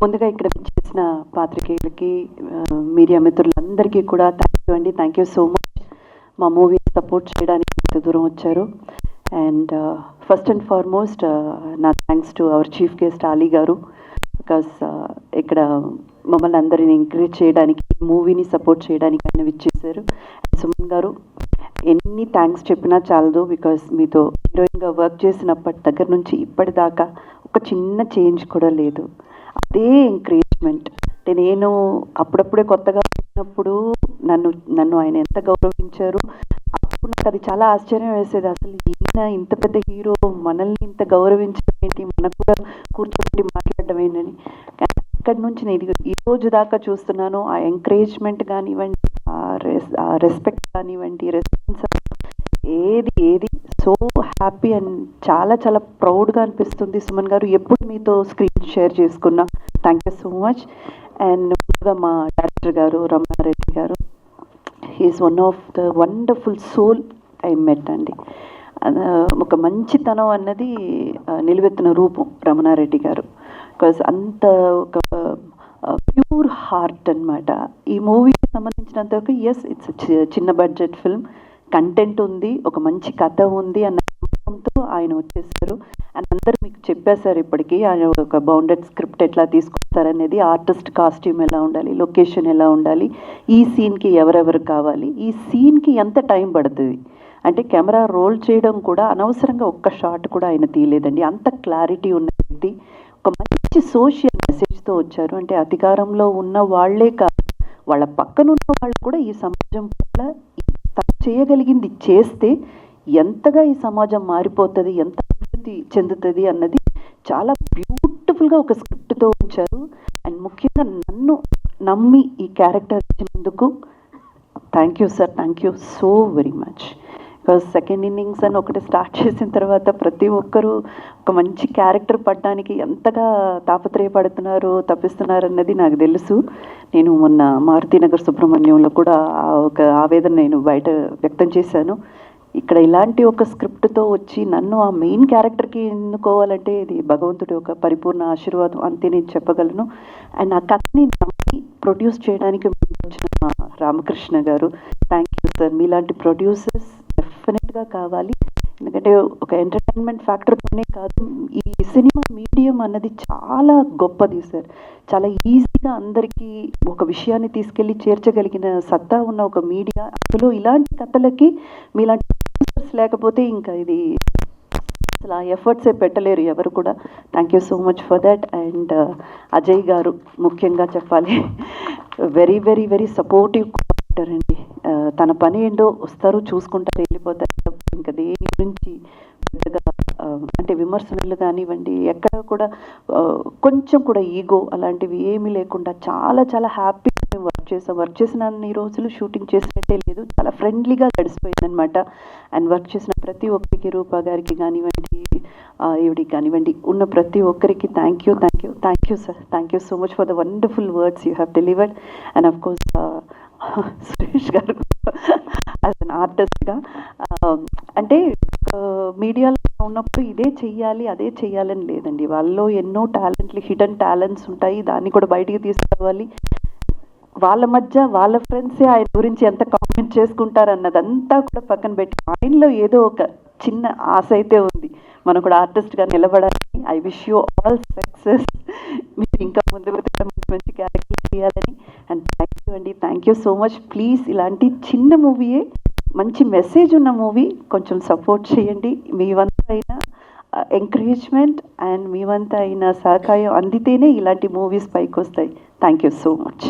ముందుగా ఇక్కడ చేసిన పాత్రికేయులకి మీడియా మిత్రులందరికీ కూడా థ్యాంక్ యూ అండి. థ్యాంక్ యూ సో మచ్ మా మూవీ సపోర్ట్ చేయడానికి ఇంత దూరం వచ్చారు. అండ్ ఫస్ట్ అండ్ ఫార్మోస్ట్ నా thanks to our chief guest Ali గారు, బికాస్ ఇక్కడ మమ్మల్ని అందరిని ఎంకరేజ్ చేయడానికి, మూవీని సపోర్ట్ చేయడానికి ఆయన విచ్చేశారు. సుమన్ గారు, ఎన్ని థ్యాంక్స్ చెప్పినా చాలదు, బికాస్ మీతో హీరోయిన్గా వర్క్ చేసినప్పటి దగ్గర నుంచి ఇప్పటిదాకా ఒక చిన్న చేంజ్ కూడా లేదు. అదే ఎంకరేజ్మెంట్. నేను అప్పుడప్పుడే కొత్తగా వచ్చినప్పుడు నన్ను ఆయన ఎంత గౌరవించారు, అప్పుడు నాకు అది చాలా ఆశ్చర్యం వేసేది. అసలు ఈయన ఇంత పెద్ద హీరో మనల్ని ఇంత గౌరవించడం ఏంటి, మనకు కూడా కూర్చోబెట్టి మాట్లాడడం ఏంటని. కానీ అక్కడి నుంచి నేను ఈ రోజు దాకా చూస్తున్నాను. ఆ ఎంకరేజ్మెంట్ కానివ్వండి, ఆ రెస్పెక్ట్ కానివ్వండి, రెస్పాన్స్ ఏది సో హ్యాపీ అండ్ చాలా చాలా ప్రౌడ్గా అనిపిస్తుంది. సుమన్ గారు, ఎప్పుడు మీతో స్క్రీన్ షేర్ చేసుకున్నా. Thank you so much. And ముందుగా మా director garu Ramana Reddy garu, he's one of the wonderful soul I met అండి. ఒక మంచితనం అన్నది నిలువెత్తిన రూపం రమణారెడ్డి గారు. బికాజ్ అంత ఒక ప్యూర్ హార్ట్ అనమాట. ఈ మూవీకి సంబంధించినంతవరకు ఎస్, ఇట్స్ చిన్న బడ్జెట్ ఫిల్మ్, కంటెంట్ ఉంది, ఒక మంచి కథ ఉంది అన్న నమ్మకంతో ఆయన వచ్చేసారు. అండ్ అందరూ మీకు చెప్పేశారు ఇప్పటికీ, ఆయన ఒక బౌండెడ్ స్క్రిప్ట్ ఎట్లా తీసుకొస్తారనేది, ఆర్టిస్ట్ కాస్ట్యూమ్ ఎలా ఉండాలి, లొకేషన్ ఎలా ఉండాలి, ఈ సీన్కి ఎవరెవరు కావాలి, ఈ సీన్కి ఎంత టైం పడుతుంది అంటే కెమెరా రోల్ చేయడం కూడా అనవసరంగా ఒక్క షాట్ కూడా ఆయన తీయలేదండి. అంత క్లారిటీ ఉన్న వ్యక్తి, ఒక మంచి సోషల్ మెసేజ్తో వచ్చారు. అంటే అధికారంలో ఉన్న వాళ్లే కాదు, వాళ్ళ పక్కనున్న వాళ్ళు కూడా ఈ సమాజం పట్ల తను చేయగలిగింది చేస్తే ఎంతగా ఈ సమాజం మారిపోతుంది, ఎంత అభివృద్ధి చెందుతుంది అన్నది చాలా బ్యూటిఫుల్గా ఒక స్క్రిప్ట్తో ఉంచారు. అండ్ ముఖ్యంగా నన్ను నమ్మి ఈ క్యారెక్టర్ ఇచ్చినందుకు thank you sir, thank you so very much. Because second innings అని ఒకటి స్టార్ట్ చేసిన తర్వాత ప్రతి ఒక్కరూ ఒక మంచి క్యారెక్టర్ పడడానికి ఎంతగా తాపత్రయపడుతున్నారు, తప్పిస్తున్నారు అన్నది నాకు తెలుసు. నేను మొన్న మారుతినగర్ సుబ్రహ్మణ్యంలో కూడా ఒక ఆవేదన నేను బయట వ్యక్తం చేశాను. ఇక్కడ ఇలాంటి ఒక స్క్రిప్ట్తో వచ్చి నన్ను ఆ మెయిన్ క్యారెక్టర్కి ఎన్నుకోవాలంటే ఇది భగవంతుడి ఒక పరిపూర్ణ ఆశీర్వాదం అంతే నేను చెప్పగలను. అండ్ ఆ కథని నమ్మి ప్రొడ్యూస్ చేయడానికి వచ్చిన మా రామకృష్ణ గారు, థ్యాంక్ యూ సార్. మీలాంటి ప్రొడ్యూసర్స్ డెఫినెట్గా కావాలి. ఎందుకంటే ఒక ఎంటర్టైన్మెంట్ ఫ్యాక్టర్తోనే కాదు, ఈ సినిమా మీడియం అన్నది చాలా గొప్పది సార్. చాలా ఈజీగా అందరికీ ఒక విషయాన్ని తీసుకెళ్ళి చేర్చగలిగిన సత్తా ఉన్న ఒక మీడియా. అందులో ఇలాంటి కథలకి మీలాంటి ప్రొడ్యూసర్స్ లేకపోతే ఇంకా ఇది అసలు ఆ ఎఫర్ట్సే పెట్టలేరు ఎవరు కూడా. Thank you so much for that. And Ajay గారు ముఖ్యంగా చెప్పాలి, వెరీ వెరీ వెరీ సపోర్టివ్ అండి. తన పని ఏంటో వస్తారు, చూసుకుంటారు, వెళ్ళిపోతారు. ఇంకా దేని గురించి పెద్దగా అంటే విమర్శలు కానివ్వండి, ఎక్కడ కూడా కొంచెం కూడా ఈగో అలాంటివి ఏమీ లేకుండా చాలా చాలా హ్యాపీగా మేము వర్క్ చేసిన అన్ని రోజులు షూటింగ్ చేసినట్టే లేదు, చాలా ఫ్రెండ్లీగా గడిచిపోయింది అనమాట. అండ్ వర్క్ చేసిన ప్రతి ఒక్కరికి, రూపా గారికి కానివ్వండి, ఈవిడికి కానివ్వండి, ఉన్న ప్రతి ఒక్కరికి thank you sir. Thank you so much for the wonderful words you have delivered. And of course Suresh గారు యాజ్ అన్ ఆర్టిస్ట్గా, అంటే మీడియాలో ఉన్నప్పుడు ఇదే చెయ్యాలి అదే చెయ్యాలని లేదండి. వాళ్ళలో ఎన్నో టాలెంట్లు, హిడెన్ టాలెంట్స్ ఉంటాయి, దాన్ని కూడా బయటికి తీసుకురావాలి. వాళ్ళ మధ్య వాళ్ళ ఫ్రెండ్సే ఆయన గురించి ఎంత కామెంట్ చేసుకుంటారు అన్నదంతా కూడా పక్కన పెట్టి ఆయనలో ఏదో ఒక చిన్న ఆశ అయితే ఉంది, మనం కూడా ఆర్టిస్ట్గా నిలబడాలని. I wish you all success. మీరు ఇంకా ముందుకు మంచి క్యారెక్టర్ చేయాలని. అండ్ థ్యాంక్ యూ అండి, thank you so much. Please ఇలాంటి చిన్న మూవీయే, మంచి మెసేజ్ ఉన్న మూవీ కొంచెం సపోర్ట్ చేయండి. మీ వంత అయిన ఎంకరేజ్మెంట్ అండ్ మీ వంత అయిన సహకారం అందితేనే ఇలాంటి మూవీస్ పైకి వస్తాయి. Thank you so much.